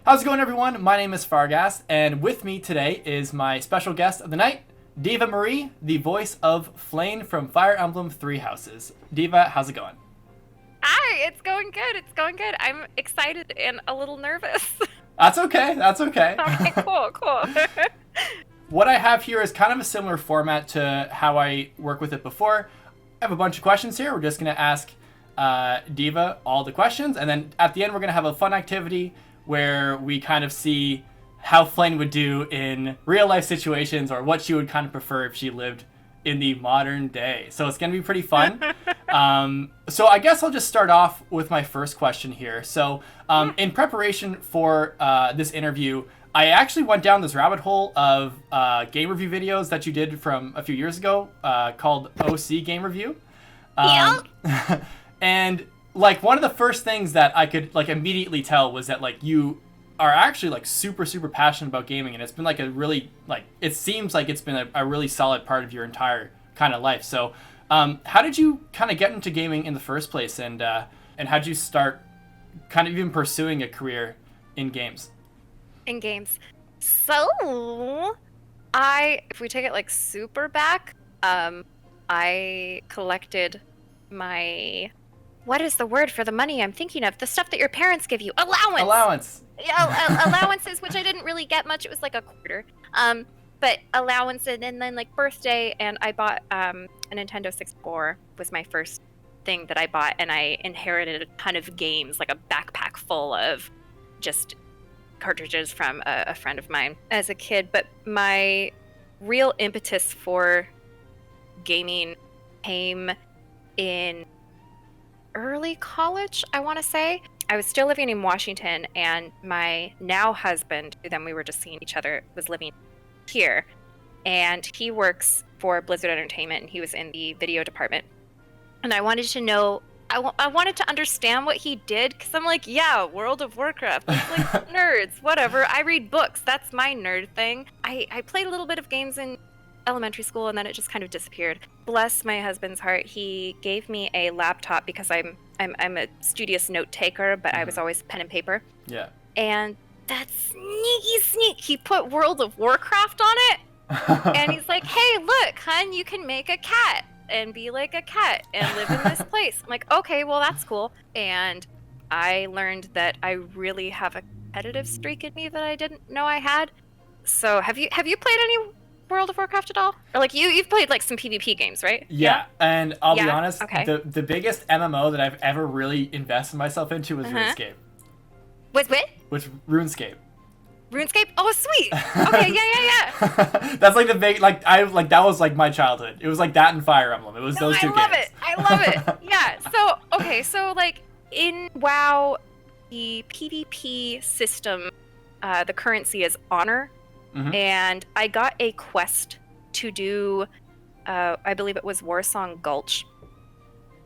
How's it going, everyone? My name is Fargas, and with me today is my special guest of the night, Deva Marie, the voice of Flayn from Fire Emblem Three Houses. Deva, how's it going? Hi, it's going good. It's going good. I'm excited and a little nervous. That's okay. That's okay. Okay, cool. What I have here is kind of a similar format to how I work with it before. I have a bunch of questions here. We're just going to ask Deva all the questions, and then at the end, we're going to have a fun activity where we kind of see how Flayn would do in real life situations, or what she would kind of prefer if she lived in the modern day. So it's going to be pretty fun. So I guess I'll just start off with my first question here. So in preparation for this interview, I actually went down this rabbit hole of game review videos that you did from a few years ago called OC Game Review. And like one of the first things that I could like immediately tell was that like you are actually like super passionate about gaming, and it's been like a really like it seems like it's been a really solid part of your entire kind of life. So how did you kind of get into gaming in the first place, and how did you start kind of even pursuing a career in games? In games. So, if we take it like super back, I collected my, what is the word for the money I'm thinking of? The stuff that your parents give you. Allowance. Yeah, allowances, which I didn't really get much. It was like a quarter. But allowance, and then like birthday, and I bought a Nintendo 64 was my first thing that I bought, and I inherited a ton of games, like a backpack full of just cartridges from a friend of mine as a kid. But my real impetus for gaming came in early college, I want to say. I was still living in Washington, and my now husband, who then we were just seeing each other, was living here. And he works for Blizzard Entertainment, and he was in the video department. And I wanted to know, I wanted to understand what he did, because I'm like, yeah, World of Warcraft, it's like nerds, whatever. I read books, that's my nerd thing. I played a little bit of games in elementary school, and then it just kind of disappeared. Bless my husband's heart, he gave me a laptop because I'm a studious note taker, but I was always pen and paper. Yeah. And that sneak, he put World of Warcraft on it, and he's like, hey, look, hun, you can make a cat and be like a cat and live in this place. I'm like, okay, well, that's cool. And I learned that I really have a competitive streak in me that I didn't know I had. So have you played any World of Warcraft at all? Or like you've played like some PvP games, right? Yeah, and I'll be honest, okay. the biggest MMO that I've ever really invested myself into was RuneScape. Was what? Which RuneScape. RuneScape? Oh, sweet. Okay, yeah. That's like the big that was like my childhood. It was like that and Fire Emblem. It was those two games. I love it. Yeah. So okay, so like in WoW, the PvP system, the currency is honor. And I got a quest to do, I believe it was Warsong Gulch,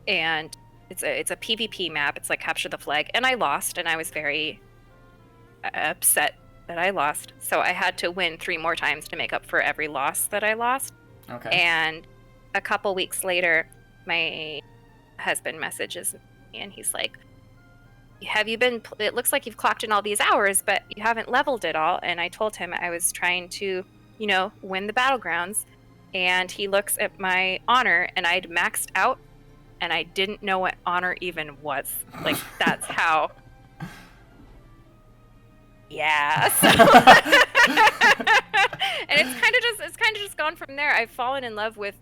and it's a PvP map. It's like capture the flag, and I lost, and I was very upset that I lost. So I had to win 3 more times to make up for every loss that I lost. Okay. And a couple weeks later, my husband messages me, and he's like, it looks like you've clocked in all these hours, but you haven't leveled it all. And I told him I was trying to, win the battlegrounds. And he looks at my honor, and I'd maxed out, and I didn't know what honor even was. Like, that's how. Yeah. So and it's kind of just gone from there. I've fallen in love with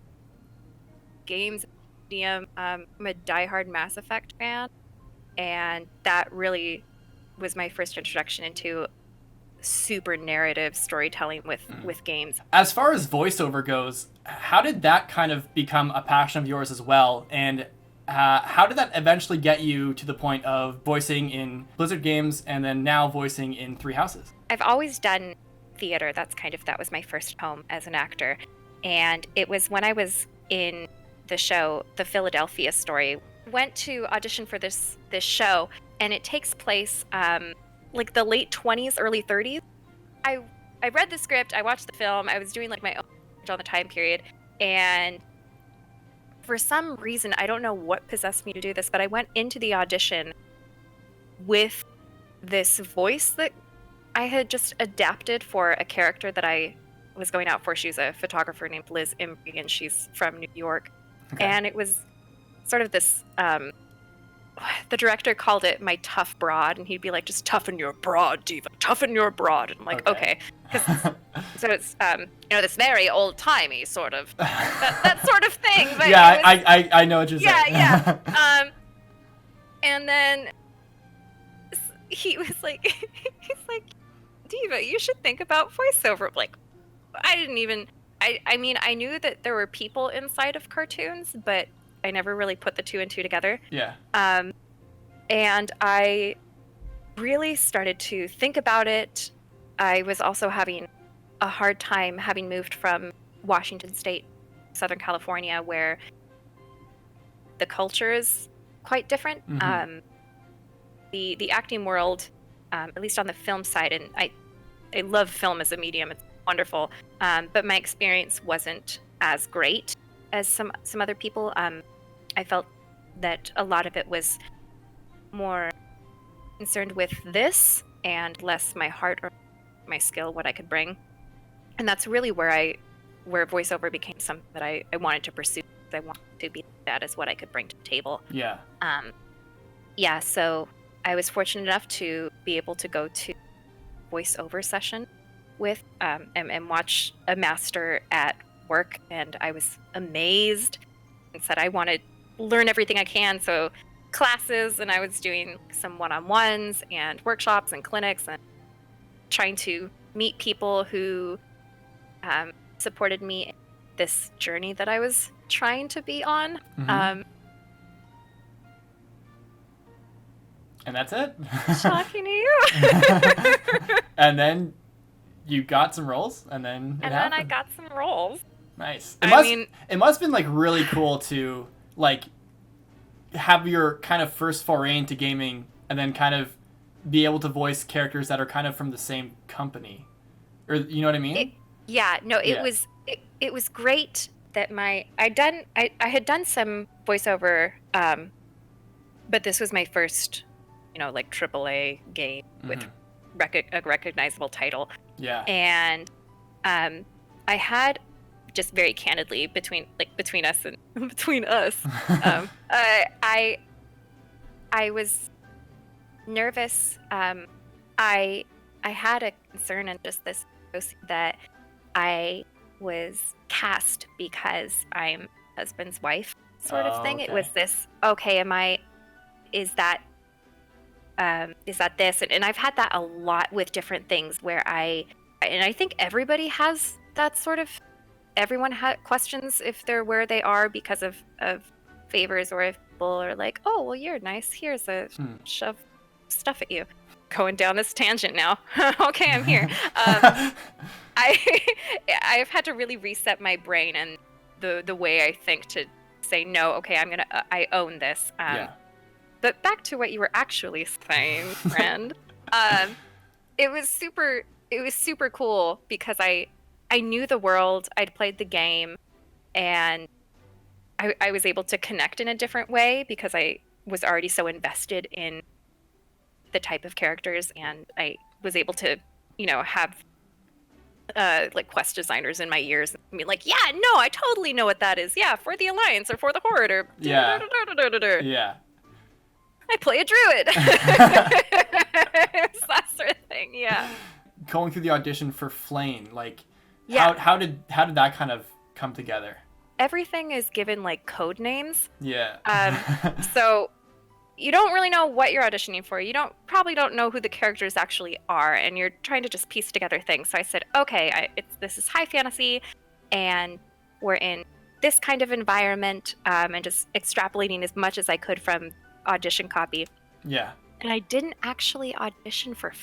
games. I'm a diehard Mass Effect fan. And that really was my first introduction into super narrative storytelling with games. As far as voiceover goes, how did that kind of become a passion of yours as well? And how did that eventually get you to the point of voicing in Blizzard games and then now voicing in Three Houses? I've always done theater. That was my first home as an actor. And it was when I was in the show, The Philadelphia Story. Went to audition for this show, and it takes place like the late 20s, early 30s. I read the script, I watched the film, I was doing like my own research on the time period, and for some reason, I don't know what possessed me to do this, but I went into the audition with this voice that I had just adapted for a character that I was going out for. She's a photographer named Liz Embry, and she's from New York. Okay. And it was sort of this, the director called it my tough broad, and he'd be like, just toughen your broad, Deva, toughen your broad. And I'm like, okay. So it's, this very old-timey sort of, that sort of thing. But yeah, I know what you're saying. Yeah. And then he was like, Deva, you should think about voiceover. Like, I mean, I knew that there were people inside of cartoons, but I never really put the two and two together. Yeah. And I really started to think about it. I was also having a hard time having moved from Washington State, Southern California, where the culture is quite different. Mm-hmm. The acting world, at least on the film side, and I love film as a medium. It's wonderful. But my experience wasn't as great as some other people. I felt that a lot of it was more concerned with this and less my heart or my skill, what I could bring. And that's really where voiceover became something that I wanted to pursue. I wanted to be that as what I could bring to the table. Yeah. So I was fortunate enough to be able to go to voiceover session with and watch a master at work, and I was amazed and said I want to learn everything I can. So classes, and I was doing some one-on-ones and workshops and clinics and trying to meet people who supported me in this journey that I was trying to be on. Mm-hmm. And that's it. Shocking to you. And then you got some roles, and then I got some roles. Nice. It must have been like really cool to like have your kind of first foray into gaming, and then kind of be able to voice characters that are kind of from the same company, or you know what I mean? It was great that I had done some voiceover, but this was my first, like AAA game with a recognizable title. Yeah. And I had, just very candidly between us and between us, I was nervous. I had a concern and just this that I was cast because I'm husband's wife sort of thing. Okay. It was this, is that this? And I've had that a lot with different things where I think everybody has that sort of, everyone questions if they're where they are because of favors, or if people are like, oh, well, you're nice. Here's a shove stuff at you. Going down this tangent now. Okay, I'm here. I've had to really reset my brain and the way I think to say, no, okay, I own this. But back to what you were actually saying, friend. It was super cool because I knew the world, I'd played the game, and I was able to connect in a different way because I was already so invested in the type of characters, and I was able to, have like quest designers in my ears and be like, yeah, no, I totally know what that is. Yeah, for the Alliance or for the Horde or yeah. I play a druid. It's that sort of thing, yeah. Going through the audition for Flayn, like, how did that kind of come together? Everything is given like code names. Yeah. So you don't really know what you're auditioning for. You probably don't know who the characters actually are, and you're trying to just piece together things. So I said, okay, this is high fantasy, and we're in this kind of environment, and just extrapolating as much as I could from audition copy. Yeah. And I didn't actually audition for.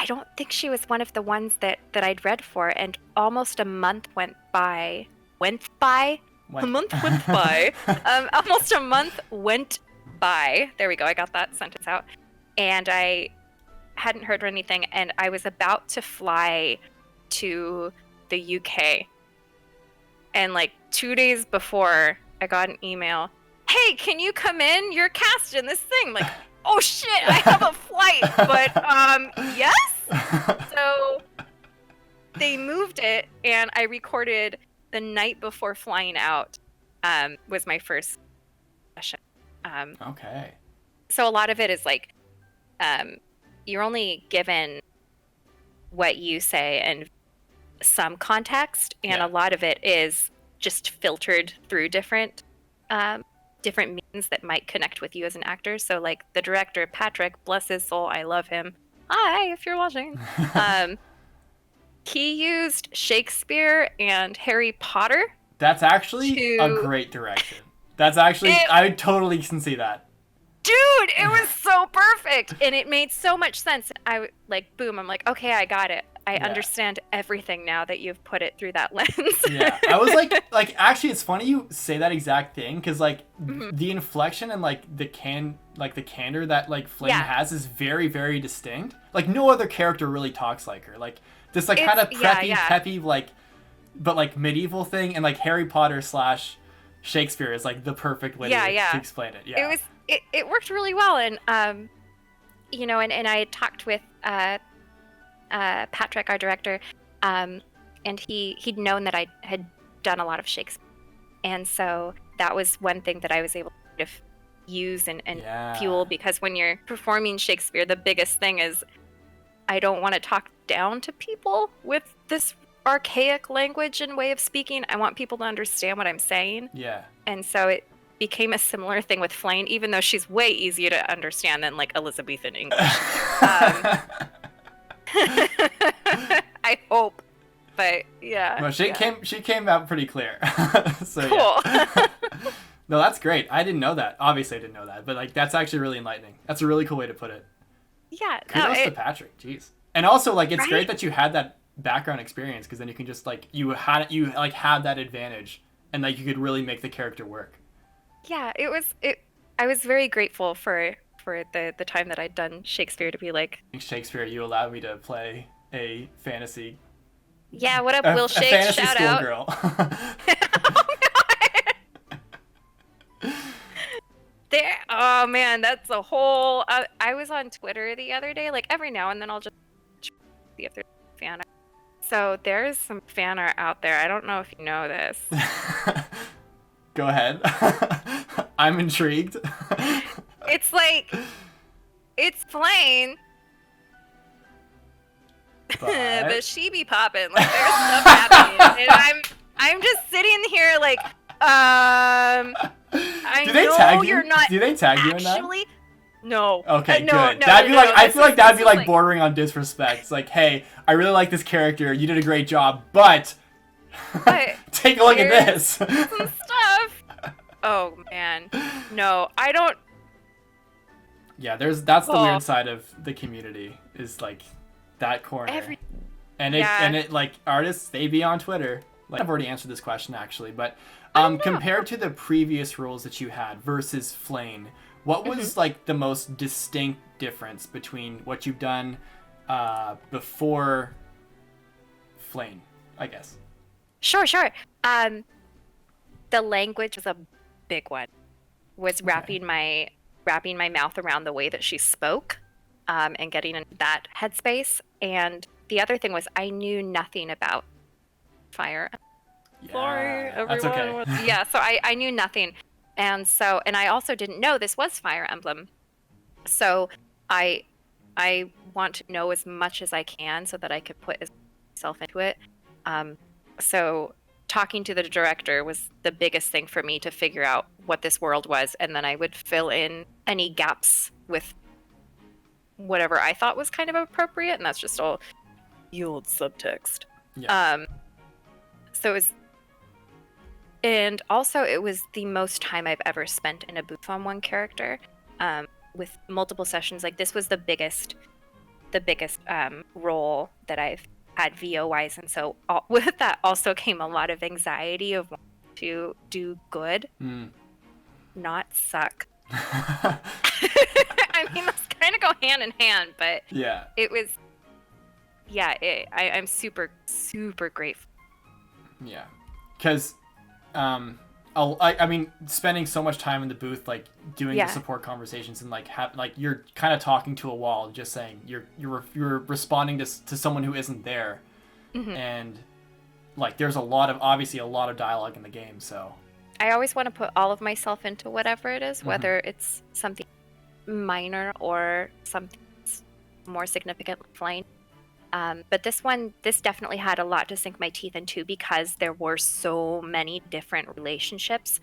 I don't think she was one of the ones that I'd read for, and almost a month went by. A month went by. Almost a month went by. There we go. I got that sentence out. And I hadn't heard anything, and I was about to fly to the UK. And like 2 days before, I got an email. Hey, can you come in? You're cast in this thing. Like, oh shit, I have a flight, but yes. So they moved it, and I recorded the night before flying out. Was my first session. Okay. So a lot of it is like, you're only given what you say and some context, and a lot of it is just filtered through different means that might connect with you as an actor. So like the director, Patrick, bless his soul, I love him. Hi, if you're watching. He used Shakespeare and Harry Potter. That's actually a great direction. That's actually, I totally can see that. Dude, it was so perfect, and it made so much sense. I like, boom, I'm like, okay, I got it. I understand everything now that you've put it through that lens. Yeah, I was like, actually, it's funny you say that exact thing, because like the inflection and like the candor that like Flayn has is very, very distinct. Like no other character really talks like her. Like this like kind of preppy, peppy, like but like medieval thing, and like Harry Potter / Shakespeare is like the perfect way to explain it. Yeah, it worked really well, and you know, and I had talked with Patrick, our director, and he'd known that I had done a lot of Shakespeare, and so that was one thing that I was able to use and fuel, because when you're performing Shakespeare, the biggest thing is I don't want to talk down to people with this archaic language and way of speaking. I want people to understand what I'm saying. Yeah. And so it became a similar thing with Flayn, even though she's way easier to understand than like Elizabethan English. I hope, but yeah. Well, she came out pretty clear. So cool. Yeah. No, that's great. I didn't know that. Obviously, I didn't know that, but like that's actually really enlightening. That's a really cool way to put it. Yeah. Kudos to Patrick. Jeez. And also, like, it's great that you had that background experience, because then you can just like you have that advantage, and like you could really make the character work. Yeah, I was very grateful for the time that I'd done Shakespeare to be like, Shakespeare, you allowed me to play a fantasy. Yeah, what up, Will Shake? A fantasy Shout out. Girl. Oh man, that's a whole. I was on Twitter the other day. Like every now and then, I'll just see if there's fan art. So there's some fan art out there. I don't know if you know this. Go ahead. I'm intrigued. It's like, it's Flayn, but she be popping. Like there's stuff happening, and I'm just sitting here like, I Do they know tag you? You're not. Do they tag you in that? Actually, no. Okay, no, good. No, that'd be like, I feel like that'd be like bordering on disrespect. It's like, hey, I really like this character. You did a great job, but take a look at this. Some stuff. Oh man, no, I don't. Yeah, that's the weird side of the community, is like that corner. And it like artists, they be on Twitter. Like I've already answered this question actually, but compared to the previous roles that you had versus Flayn, what was like the most distinct difference between what you've done before Flayn, I guess? Sure. The language was a big one. Was wrapping my mouth around the way that she spoke, and getting into that headspace. And the other thing was I knew nothing about Fire. Sorry, everyone. That's okay. Yeah, so I knew nothing. And I also didn't know this was Fire Emblem. So I want to know as much as I can so that I could put myself into it. So talking to the director was the biggest thing for me to figure out what this world was, and then I would fill in any gaps with whatever I thought was kind of appropriate, and that's just all yield subtext. Yeah. So it was, and also it was the most time I've ever spent in a booth on one character, with multiple sessions. Like this was the biggest role that I've had VO wise, and so with that also came a lot of anxiety of wanting to do good, not suck. I mean, those kind of go hand in hand, but yeah, it was. Yeah, I'm super, super grateful. Yeah, because a I mean, spending so much time in the booth, like doing the support conversations and like you're kind of talking to a wall, just saying you're responding to someone who isn't there, and like there's obviously a lot of dialogue in the game. So I always want to put all of myself into whatever it is, whether it's something minor or something more significant, like Flayn. But this definitely had a lot to sink my teeth into because there were so many different relationships,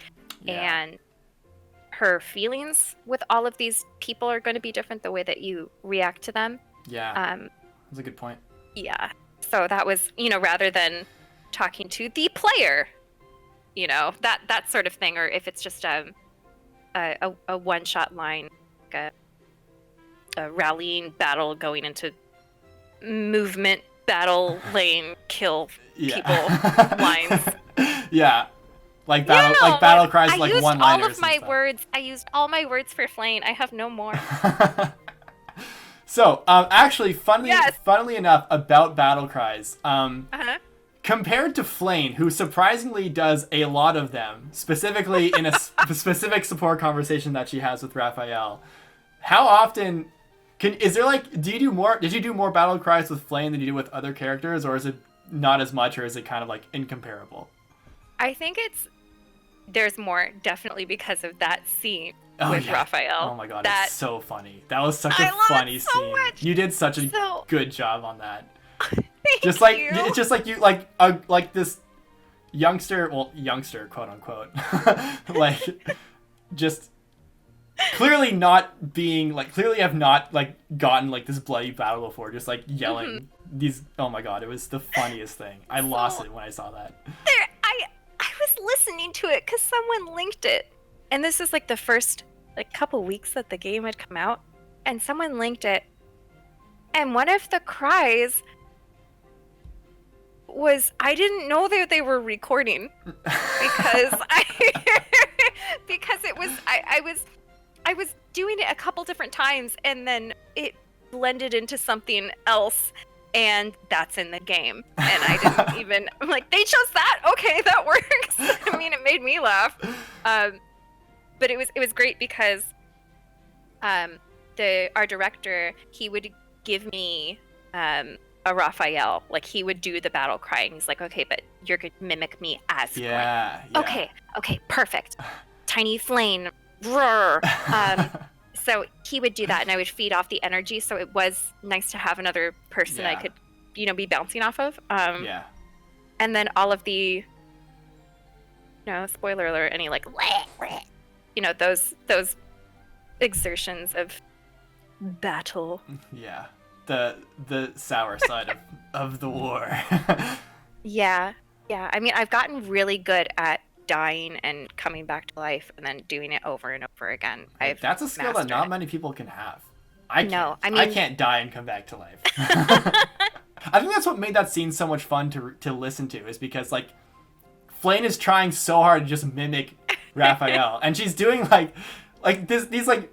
and her feelings with all of these people are going to be different, the way that you react to them. Yeah, that's a good point. Yeah, so that was, rather than talking to the player, that sort of thing, or if it's just a one-shot line, like a rallying battle going into movement battle lane kill people lines. Yeah, like battle cries, like one-liners. All of my words. I used all my words for Flayn. I have no more. So, actually, funnily enough, about battle cries, compared to Flayn, who surprisingly does a lot of them, specifically in a specific support conversation that she has with Raphael, how often did you do more battle cries with Flayn than you do with other characters, or is it not as much, or is it kind of like incomparable? I think there's more, definitely, because of that scene with Raphael. Oh my god, it's so funny. That was such a funny scene. Much. You did such a good job on that. It's just like you like this youngster, quote unquote, like just clearly have not like gotten like this bloody battle before, just like yelling these. Oh my god, it was the funniest thing. I lost it when I saw that. I was listening to it because someone linked it, and this is like the first like couple weeks that the game had come out, and someone linked it, and one of the cries was, I didn't know that they were recording because because it was I was doing it a couple different times, and then it blended into something else, and that's in the game. And I didn't even, I'm like, they chose that? Okay, that works. I mean, it made me laugh. But it was great because our director, he would give me a Raphael, like he would do the battle cry, and he's like, okay, but you're gonna mimic me as Flayn. Yeah. Okay, perfect. Tiny Flayn, roar. So he would do that, and I would feed off the energy, so it was nice to have another person I could, be bouncing off of. And then all of the, spoiler alert, any like, those exertions of battle. Yeah. The sour side of the war. Yeah. I mean, I've gotten really good at dying and coming back to life and then doing it over and over again. That's a skill that not many people can have. I can't die and come back to life. I think that's what made that scene so much fun to listen to, is because like Flayn is trying so hard to just mimic Raphael, and she's doing like these like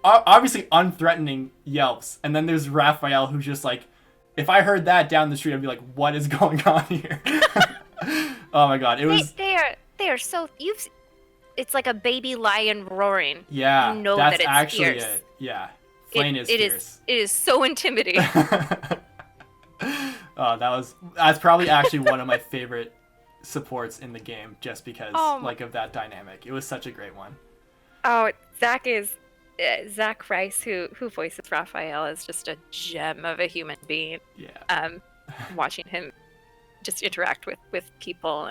obviously unthreatening yelps, and then there's Raphael who's just like, if I heard that down the street, I'd be like, what is going on here? Oh my god, they are so it's like a baby lion roaring. Yeah, you know that's that it's actually fierce. it. Yeah, Flayn is fierce. It is so intimidating. Oh, that's probably actually one of my favorite supports in the game, just because of that dynamic. It was such a great one. Oh, Zach Rice, who voices Raphael, is just a gem of a human being. Yeah. Watching him just interact with people,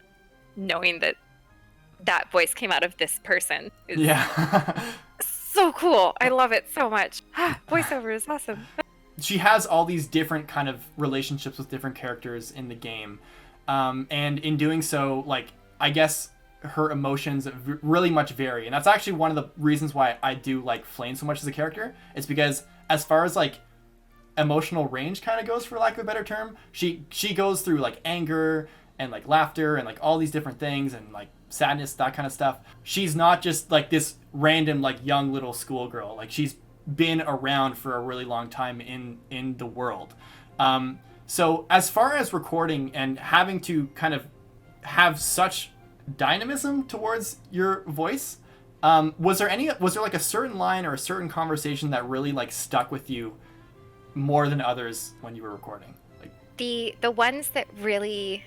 knowing that voice came out of this person is so cool. I love it so much. Voiceover is awesome. She has all these different kind of relationships with different characters in the game, and in doing so, like, I guess her emotions really much vary, and that's actually one of the reasons why I do like Flayn so much as a character. It's because as far as like emotional range kind of goes, for lack of a better term, she goes through like anger and like laughter and like all these different things, and like sadness, that kind of stuff. She's not just like this random like young little schoolgirl. Like, she's been around for a really long time in the world. So as far as recording and having to kind of have such dynamism towards your voice. Was there like a certain line or a certain conversation that really like stuck with you more than others when you were recording? Like the ones that really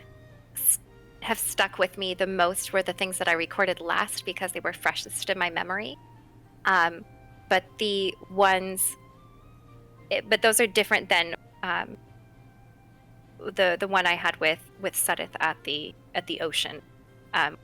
have stuck with me the most were the things that I recorded last because they were freshest in my memory. But the ones, but those are different than the one I had with Sudith at the ocean.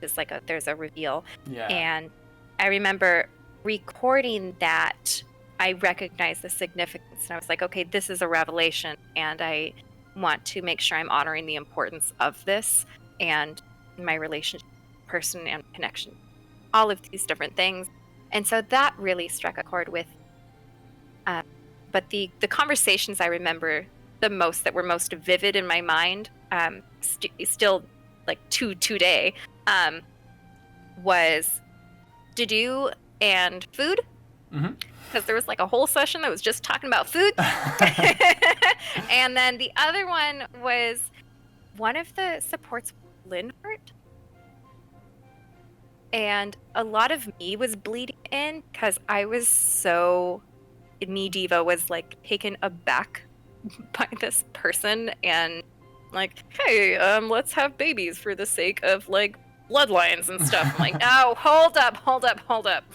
It's like there's a reveal, and I remember recording that. I recognized the significance, and I was like, okay, this is a revelation, and I want to make sure I'm honoring the importance of this and my relationship, person, and connection, all of these different things. And so that really struck a chord with. But the conversations I remember the most, that were most vivid in my mind, still like today, was Dedue and food. Mm-hmm. Because there was like a whole session that was just talking about food. And then the other one was one of the supports, Linhart. And a lot of me was bleeding in because I was me, Deva, was like taken aback by this person and like, hey, let's have babies for the sake of like bloodlines and stuff. I'm like, no, hold up.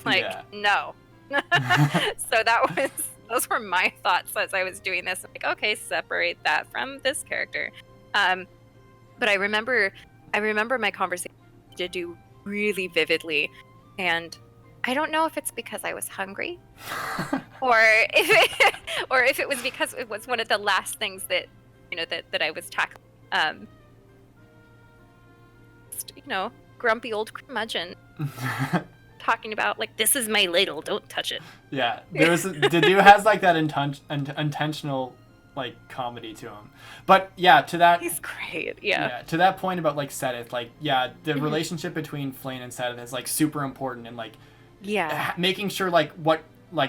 Like, no. So those were my thoughts as I was doing this. I'm like, okay, separate that from this character. But I remember my conversation to do really vividly, and I don't know if it's because I was hungry, or if it was because it was one of the last things that that I was tackling. Grumpy old curmudgeon. Talking about like, this is my ladle, don't touch it. Yeah, Dedue has like that intentional like comedy to him. But yeah, to that, he's great. Yeah, to that point about like Sethith, like the relationship between Flayn and Sethith is like super important, and like making sure like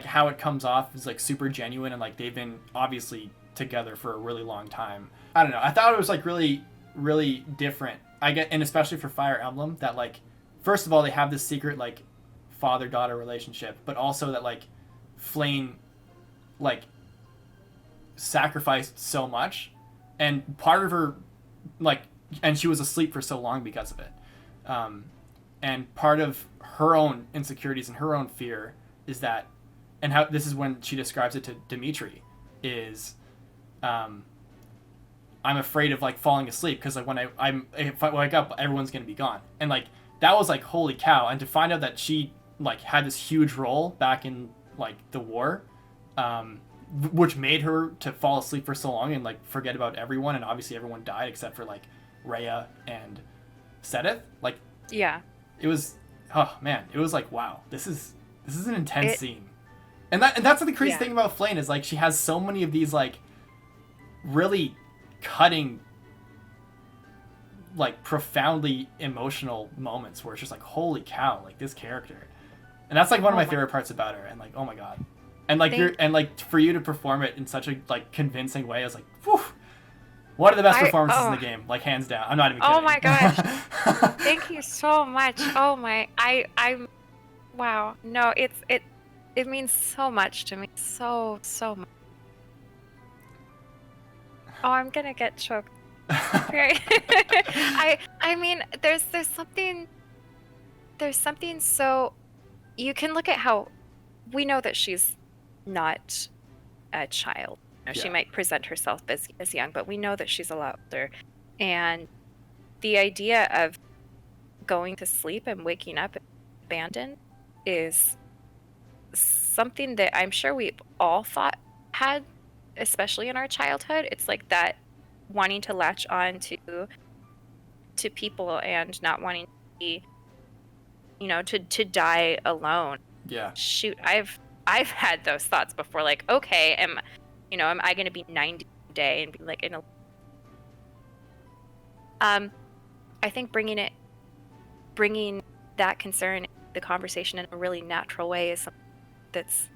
how it comes off is like super genuine, and like they've been obviously together for a really long time. I don't know, I thought it was like really, really different. And especially for Fire Emblem, that like first of all they have this secret like father-daughter relationship, but also that like Flayn like sacrificed so much, and part of her like, and she was asleep for so long because of it, and part of her own insecurities and her own fear is that, and how this is when she describes it to Dimitri, is I'm afraid of like falling asleep because like when if I wake up everyone's gonna be gone, and like that was like, holy cow. And to find out that she like had this huge role back in like the war, which made her to fall asleep for so long and like forget about everyone, and obviously everyone died except for like Rhea and Sethith. Like, yeah, it was, oh man, it was like, wow, this is an intense scene. And that's the crazy thing about Flayn, is like she has so many of these like really cutting, like profoundly emotional moments where it's just like, holy cow, like this character. And that's like one of my favorite parts about her, and like, oh my god. And like for you to perform it in such a like convincing way, I was like, whew, one of the best performances in the game, like hands down. I'm not even kidding. Oh my gosh. Thank you so much. Oh my, I'm wow. No, it means so much to me. So much. Oh, I'm gonna get choked. I mean, there's something so, you can look at how we know that she's not a child. She might present herself as young, but we know that she's a lot older. And the idea of going to sleep and waking up abandoned is something that I'm sure we all thought had, especially in our childhood. It's like that wanting to latch on to people and not wanting to be, to die alone. Yeah. Shoot, I've had those thoughts before. Like, okay, am I going to be 90 today and be like in a? I think bringing that concern, the conversation in a really natural way is something that's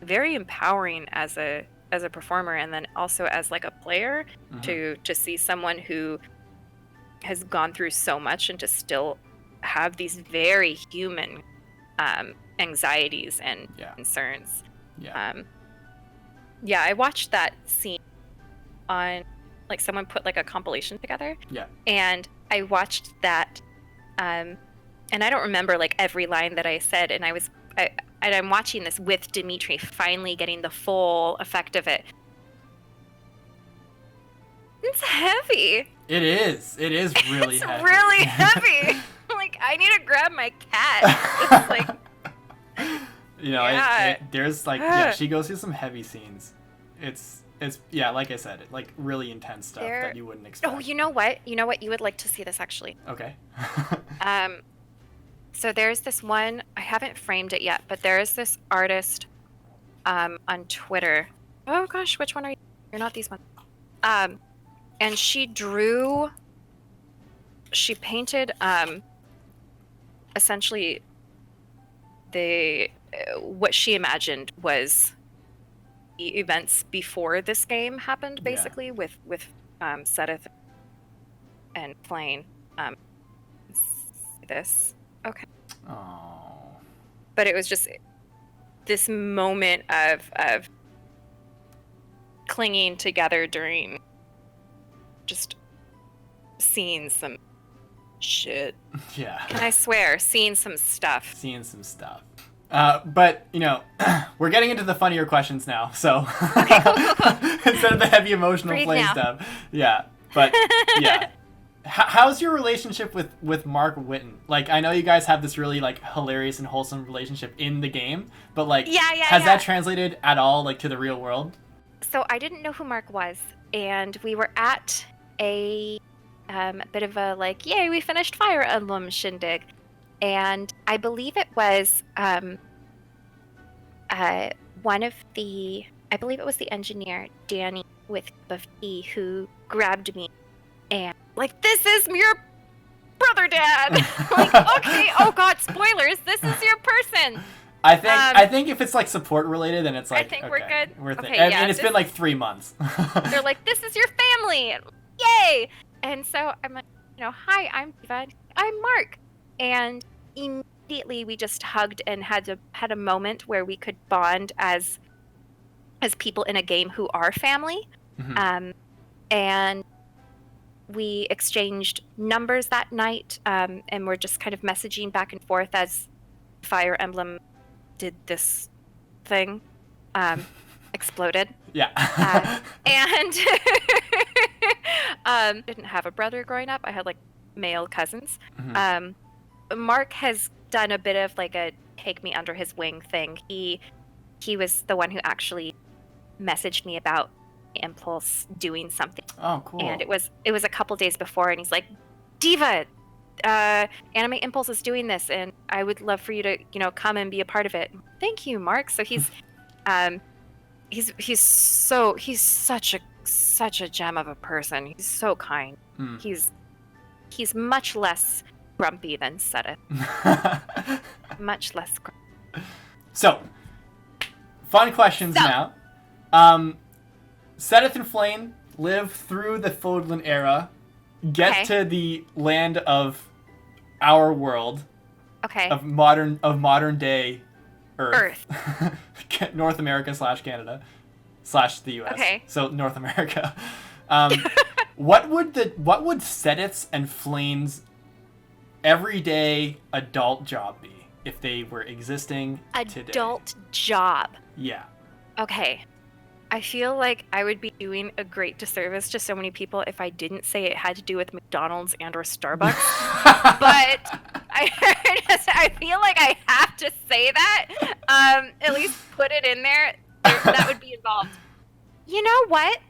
very empowering as a performer, and then also as like a player, to see someone who has gone through so much and to still have these very human anxieties and concerns. Yeah, I watched that scene on, like, someone put like a compilation together. Yeah. And I watched that, and I don't remember like every line that I said, and I'm watching this with Dimitri, finally getting the full effect of it. It's heavy. It is. It is really it's heavy. Really heavy. Like, I need to grab my cat. It's like, you know, there's like, she goes through some heavy scenes. It's like I said, like really intense stuff that you wouldn't expect. Oh, you know what? You would like to see this actually. Okay. So there's this one, I haven't framed it yet, but there is this artist on Twitter. Oh gosh, which one are you? You're not these ones. And she painted essentially what she imagined was the events before this game happened, basically, with Sedith and Flayn. This. Okay. Oh. But it was just this moment of clinging together during just seeing some shit. Yeah. And I swear, seeing some stuff. But, you know, we're getting into the funnier questions now, so okay, cool. instead of the heavy emotional Flayn stuff. Yeah. But, yeah. How's your relationship with Mark Whitten? Like, I know you guys have this really, like, hilarious and wholesome relationship in the game, but, like, has that translated at all, like, to the real world? So I didn't know who Mark was, and we were at a bit of a, like, yay, we finished Fire Emblem shindig. And I believe it was one of the, I believe it was the engineer, Danny, with Buffy, who grabbed me and, like, this is your brother, Dad. Like, okay, oh God, spoilers, this is your person. I think if it's, like, support related, then it's like, I think okay, we're good. And it's been like 3 months. They're like, this is your family. Yay! And so I'm like, you know, hi, I'm Deva. I'm Mark. And immediately we just hugged and had a moment where we could bond as people in a game who are family. Mm-hmm. And we exchanged numbers that night, and we're just kind of messaging back and forth as Fire Emblem did this thing, exploded. Yeah. And didn't have a brother growing up. I had, like, male cousins. Mm-hmm. Mark has done a bit of, like, a take me under his wing thing. He was the one who actually messaged me about Impulse doing something. Oh, cool. And it was a couple days before, and he's like, Deva, Anime Impulse is doing this, and I would love for you to, you know, come and be a part of it. Thank you, Mark. So he's he's such a gem of a person. He's so kind. He's much less grumpy than Sedith. Much less grumpy. So, fun questions now. Sedith and Flayn live through the Fodlan era, get to the land of our world, of modern day Earth. North America / Canada / the US. Okay. So North America. What would Sedith's and Flayn's everyday adult job be if they were existing today? Adult job. Yeah. Okay. I feel like I would be doing a great disservice to so many people if I didn't say it had to do with McDonald's and or Starbucks. But I feel like I have to say that. At least put it in there. That would be involved. You know what?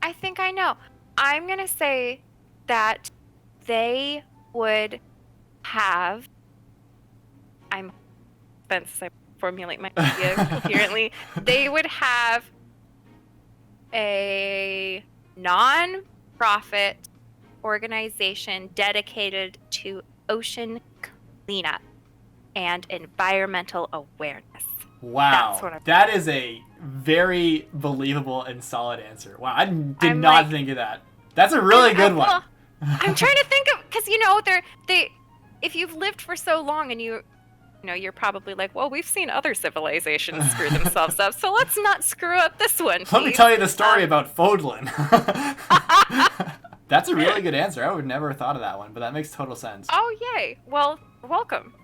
I think I know. I'm going to say that they would have... I'm formulate my idea coherently. They would have a non-profit organization dedicated to ocean cleanup and environmental awareness. Wow. That is a very believable and solid answer. Wow, I did not think of that. That's a really good one. I'm trying to think of, because they, if you've lived for so long and you're probably like, well, we've seen other civilizations screw themselves up, so let's not screw up this one. Let me tell you the story about Fodlan. That's a really good answer. I would never have thought of that one, but that makes total sense. Oh, yay. Well, welcome.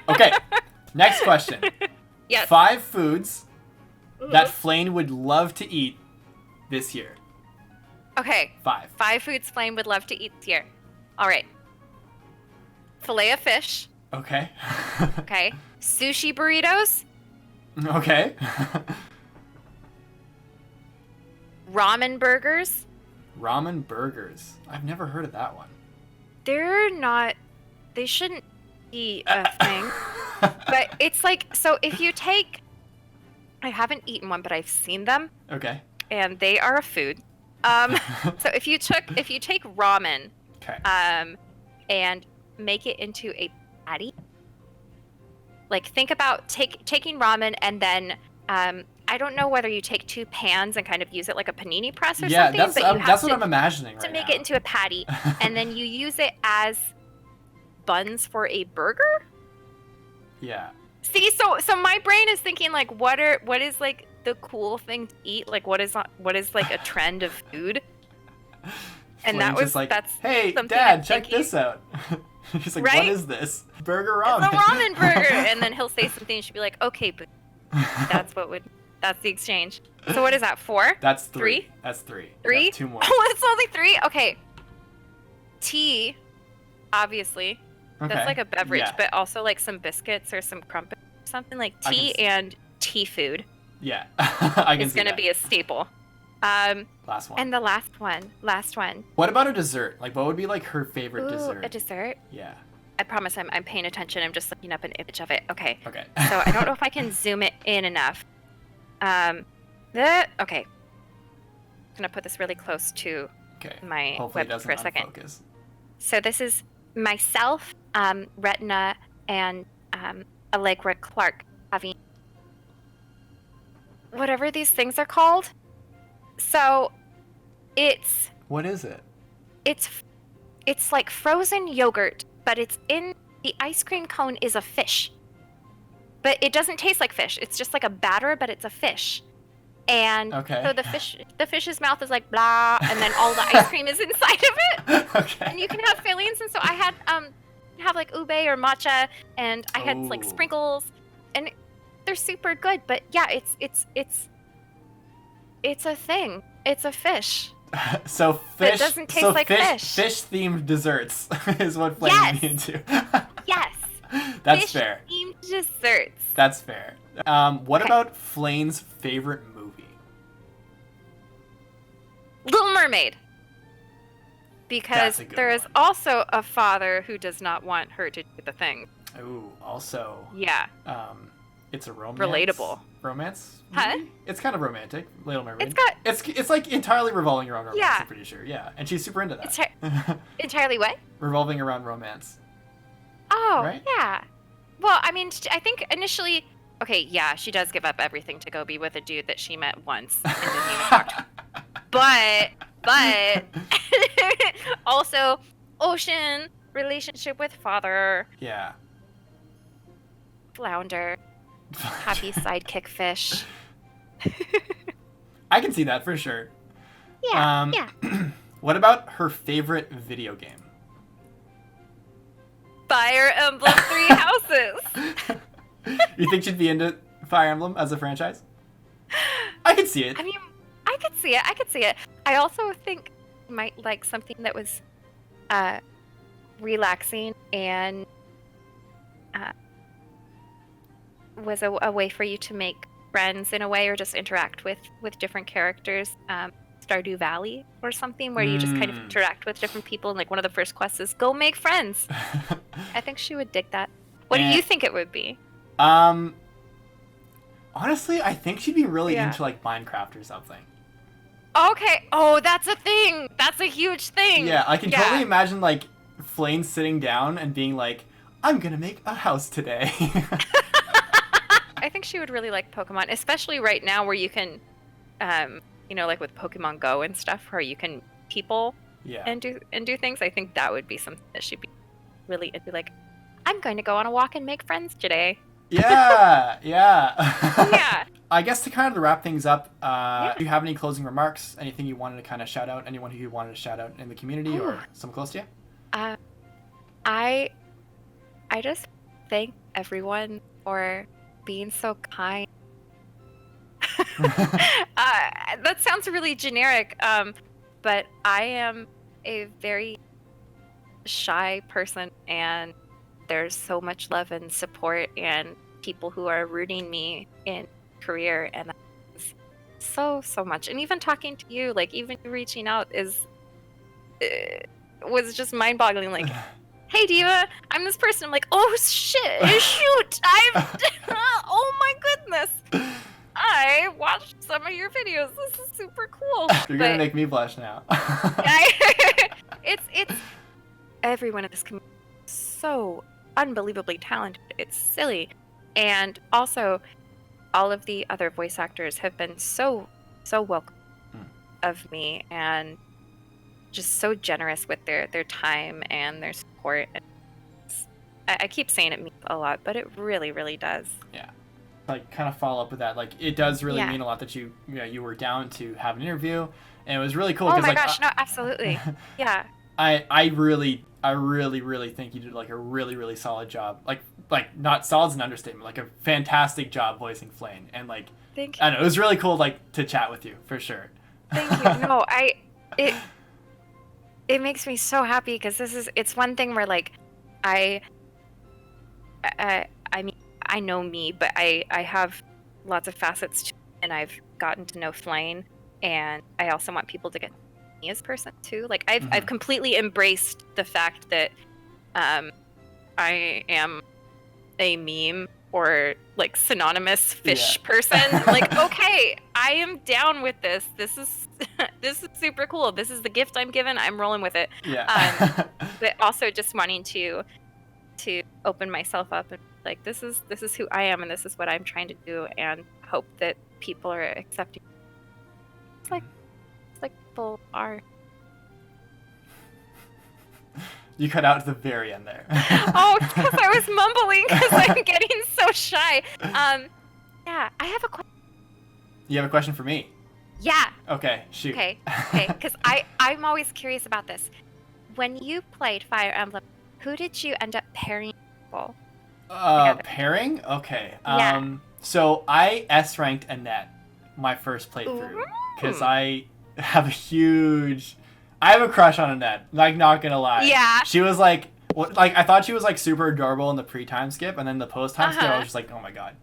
Okay, next question. Yes. 5 foods that Flayn would love to eat this year. Okay. 5. 5 foods Flayn would love to eat this year. All right. Filet of fish. Okay. Okay. Sushi burritos. Okay. Ramen burgers. Ramen burgers. I've never heard of that one. They shouldn't be a thing. But it's like, so if you take, I haven't eaten one, but I've seen them. Okay. And they are a food. So if you take ramen, okay. And make it into a patty. Like, think about taking ramen and then, I don't know whether you take 2 pans and kind of use it like a panini press or something. Yeah, that's what I'm imagining right now. To make it into a patty, and then you use it as buns for a burger. Yeah. See, so my brain is thinking like, what is like the cool thing to eat? Like, what is like a trend of food? And that was just like, that's hey, Dad, check this out. He's like, right? What is this? Burger ramen. It's a ramen burger. And then he'll say something and she'll be like, okay, but that's the exchange. So what is that, 4? That's 3. That's 3. 3? 2 more. Oh, it's only 3? Okay. Tea, obviously. Okay. That's like a beverage, yeah. but also like some biscuits or some crumpets or something, like tea and tea food. Yeah. I can it's going to be a staple. Last one. And the last one. What about a dessert? Like, what would be like her favorite dessert? A dessert? Yeah. I promise I'm paying attention. I'm just looking up an image of it. Okay. Okay. So I don't know if I can zoom it in enough. Okay. I'm gonna put this really close to my Hopefully web for a second. Focus. So this is myself, Retina, and Allegra Clark having whatever these things are called. So it's... What is it? It's like frozen yogurt, but it's in... The ice cream cone is a fish. But it doesn't taste like fish. It's just like a batter, but it's a fish. And so the fish's mouth is like blah, and then all the ice cream is inside of it. Okay. And you can have fillings, and so I had have like ube or matcha, and I had like sprinkles, and they're super good. But yeah, it's a thing. It's a fish. So fish. But it doesn't taste like fish. Fish themed desserts is what Flayn me into. Yes. That's fish fair. Themed desserts. That's fair. What about Flayn's favorite movie? Little Mermaid. Because there is also a father who does not want her to do the thing. Ooh, also. Yeah. It's a romance. Relatable. Romance? Huh? It's kind of romantic. Little Mermaid. It's like entirely revolving around romance, yeah. I'm pretty sure. Yeah. And she's super into that. Entirely what? Revolving around romance. Oh, right? Yeah. Well, I mean, I think initially, okay, yeah, she does give up everything to go be with a dude that she met once and didn't even talk to. But also ocean, relationship with father. Yeah. Flounder. Happy sidekick fish. I can see that for sure. Yeah. Yeah. What about her favorite video game? Fire Emblem 3 Houses. You think she'd be into Fire Emblem as a franchise? I could see it. I mean, I could see it. I also think you might like something that was relaxing and was a way for you to make friends in a way, or just interact with different characters. Stardew Valley or something, where you just kind of interact with different people, and like one of the first quests is go make friends. I think she would dig that. What do you think it would be? Honestly, I think she'd be really into like Minecraft or something. Okay. Oh, that's a thing. That's a huge thing. Yeah, I can totally imagine like Flayn sitting down and being like, I'm gonna make a house today. I think she would really like Pokemon, especially right now where you can like with Pokemon Go and stuff, where you can people Yeah. and do things. I think that would be something that she'd be really into. Like, I'm going to go on a walk and make friends today. Yeah. Yeah. I guess to kind of wrap things up, Yeah. do you have any closing remarks? Anything you wanted to kind of shout out? Anyone who you wanted to shout out in the community or someone close to you? I just thank everyone for being so kind. That sounds really generic, but I am a very shy person, and there's so much love and support and people who are rooting me in career, and that's so much. And even talking to you, like even you reaching out was just mind-boggling. Like, hey Deva, I'm this person. I'm like, oh shit, shoot, oh my goodness, I watched some of your videos. This is super cool. You're gonna make me blush now. It's everyone in this community is so unbelievably talented. It's silly. And also, all of the other voice actors have been so welcoming of me and just so generous with their time and their support. And I keep saying it means a lot, but it really, really does. Yeah. Like, kind of follow up with that. Like, it does really mean a lot that you were down to have an interview, and it was really cool. Oh my gosh, no, absolutely. Yeah. I really think you did like a really solid job. Like not solid's an understatement. Like a fantastic job voicing Flayn, and like thank you. I don't know, it was really cool like to chat with you for sure. Thank you. No, it makes me so happy because it's one thing where like I mean I know me, but I have lots of facets to, and I've gotten to know Flayn, and I also want people to get me as a person too. Like I've completely embraced the fact that I am a meme or like synonymous fish person. Like, okay, I am down with this. This is super cool. This is the gift I'm given. I'm rolling with it. Yeah. But also just wanting to open myself up and like this is who I am and this is what I'm trying to do and hope that people are accepting. It's like people are. You cut out at the very end there. Oh, because I was mumbling because I'm getting so shy. Yeah, I have a question. You have a question for me? Yeah. Okay, shoot. Okay, because I'm always curious about this. When you played Fire Emblem, who did you end up pairing people together? Pairing? Okay. Yeah. So I S-ranked Annette my first playthrough because I have a crush on Annette. Like, not gonna lie. Yeah. She was like I thought she was like super adorable in the pre-time skip, and then the post-time skip, I was just like, oh my god,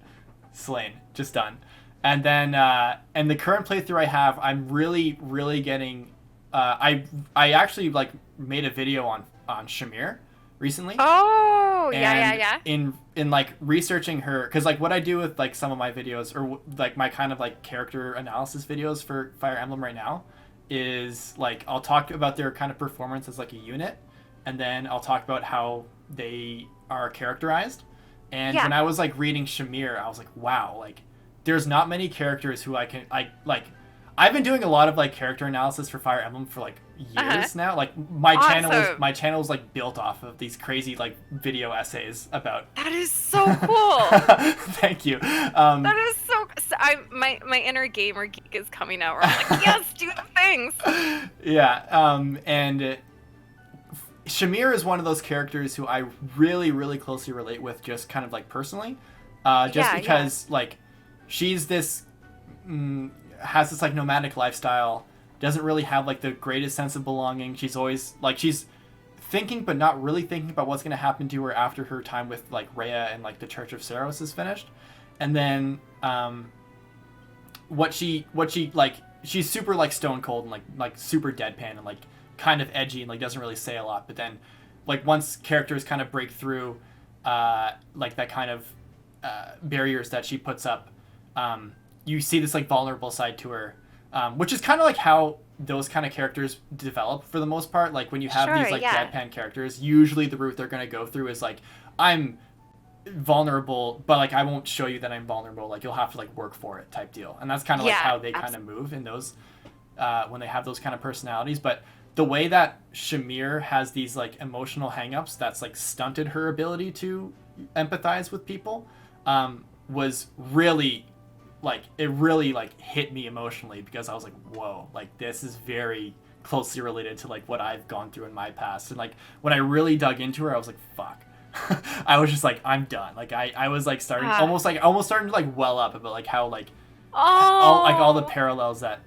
Slain, just done. And then and the current playthrough I have, I'm really getting. I actually like made a video on Shamir recently. Oh, and yeah. In like researching her, because like what I do with like some of my videos or like my kind of like character analysis videos for Fire Emblem right now is like I'll talk about their kind of performance as like a unit, and then I'll talk about how they are characterized. And when I was like reading Shamir, I was like, wow, like there's not many characters who I've been doing a lot of like character analysis for Fire Emblem for like years now. Like my channel is like built off of these crazy like video essays about. That is so cool. Thank you. That is so. My inner gamer geek is coming out. Where I'm like, yes, do the things. Yeah. And Shamir is one of those characters who I really closely relate with, just kind of like personally, because like she's this. Has this like nomadic lifestyle, doesn't really have like the greatest sense of belonging. She's always like she's thinking but not really thinking about what's going to happen to her after her time with like Rhea and like the Church of Saros is finished. And then what she like she's super like stone cold and like super deadpan and like kind of edgy and like doesn't really say a lot. But then like once characters kind of break through like that kind of barriers that she puts up, you see this like vulnerable side to her, which is kind of like how those kind of characters develop for the most part. Like when you have these like deadpan characters, usually the route they're going to go through is like, I'm vulnerable, but like I won't show you that I'm vulnerable. Like you'll have to like work for it type deal. And that's kind of like how they kind of move in those when they have those kind of personalities. But the way that Shamir has these like emotional hangups that's like stunted her ability to empathize with people was really like, it really like hit me emotionally, because I was like, whoa, like this is very closely related to like what I've gone through in my past. And like when I really dug into her, I was like, fuck. I was just like, I'm done. Like I was like almost starting to like well up about like how like all the parallels that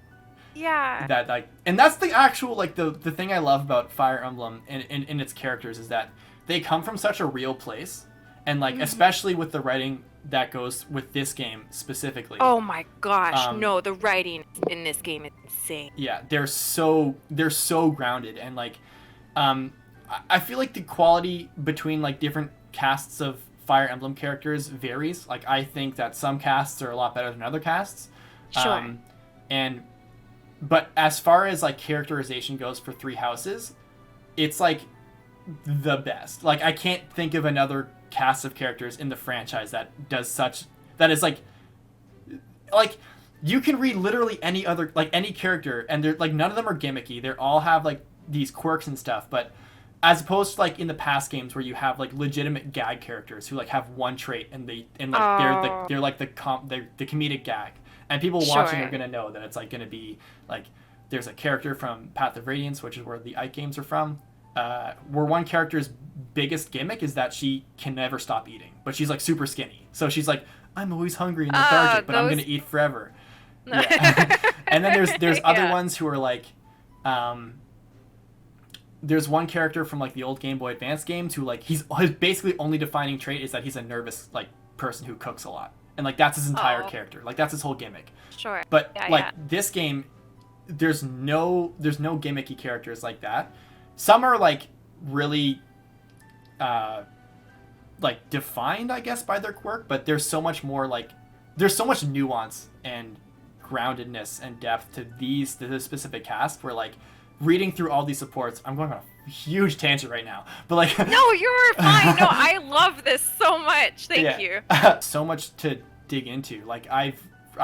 like, and that's the actual like the thing I love about Fire Emblem in its characters, is that they come from such a real place, and like especially with the writing that goes with this game specifically. Oh my gosh, no, the writing in this game is insane. Yeah, they're so grounded, and like I feel like the quality between like different casts of Fire Emblem characters varies. Like I think that some casts are a lot better than other casts. Sure. But as far as like characterization goes for Three Houses, it's like the best. Like I can't think of another cast of characters in the franchise that is like you can read literally any other, like any character, and they're like, none of them are gimmicky. They all have like these quirks and stuff, but as opposed to like in the past games where you have like legitimate gag characters who like have one trait and they're like the comedic gag, and people watching are gonna know that it's like gonna be like, there's a character from Path of Radiance, which is where the Ike games are from, where one character's biggest gimmick is that she can never stop eating, but she's like super skinny, so she's like, I'm always hungry and lethargic, but I'm gonna eat forever. Yeah. And then there's other ones who are like, there's one character from like the old Game Boy Advance games who like his basically only defining trait is that he's a nervous like person who cooks a lot, and like that's his entire character, like that's his whole gimmick. Sure. But this game, there's no gimmicky characters like that. Some are like really like defined, I guess, by their quirk, but there's so much more like, there's so much nuance and groundedness and depth to this specific cast, where like reading through all these supports, I'm going on a huge tangent right now, but like no, you're fine. No, I love this so much. Thank you. So much to dig into. Like I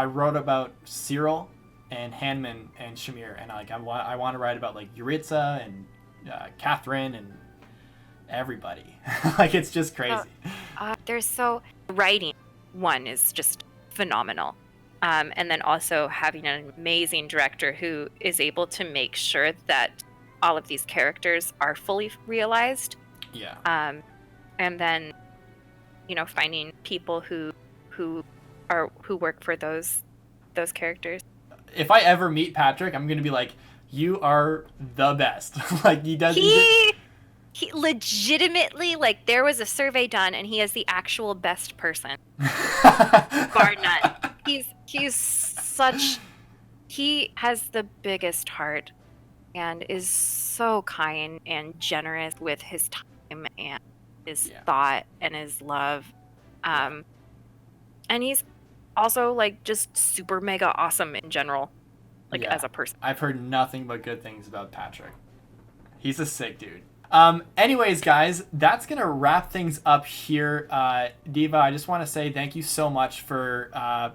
wrote about Cyril and Hanman and Shamir, and like I want to write about like Yuritsa and Catherine and everybody. Like it's just crazy. There's writing one is just phenomenal. And then also having an amazing director who is able to make sure that all of these characters are fully realized. Yeah. And then, finding people who work for those characters. If I ever meet Patrick, I'm gonna be like, you are the best. Like he legitimately, like, there was a survey done and he is the actual best person. Bar none. He has the biggest heart and is so kind and generous with his time and his thought and his love. And he's also like just super mega awesome in general, like as a person. I've heard nothing but good things about Patrick. He's a sick dude. Anyways, guys, that's going to wrap things up here. Deva, I just want to say thank you so much for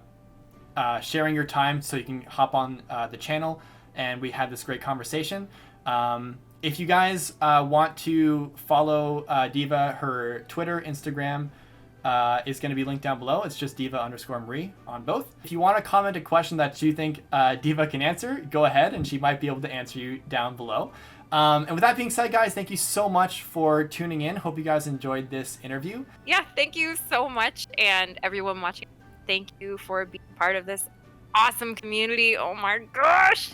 sharing your time so you can hop on the channel, and we had this great conversation. If you guys want to follow Deva, her Twitter, Instagram is going to be linked down below. It's just Deva_Marie on both. If you want to comment a question that you think Deva can answer, go ahead, and she might be able to answer you down below. And with that being said, guys, thank you so much for tuning in. Hope you guys enjoyed this interview. Yeah, thank you so much. And everyone watching, thank you for being part of this awesome community. Oh my gosh.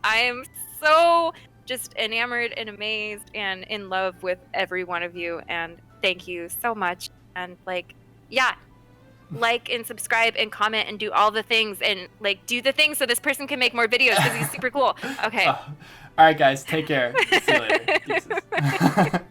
I am so just enamored and amazed and in love with every one of you. And thank you so much. And like and subscribe and comment and do all the things, and like do the things so this person can make more videos because he's super cool. Okay. All right, guys, take care. See you later.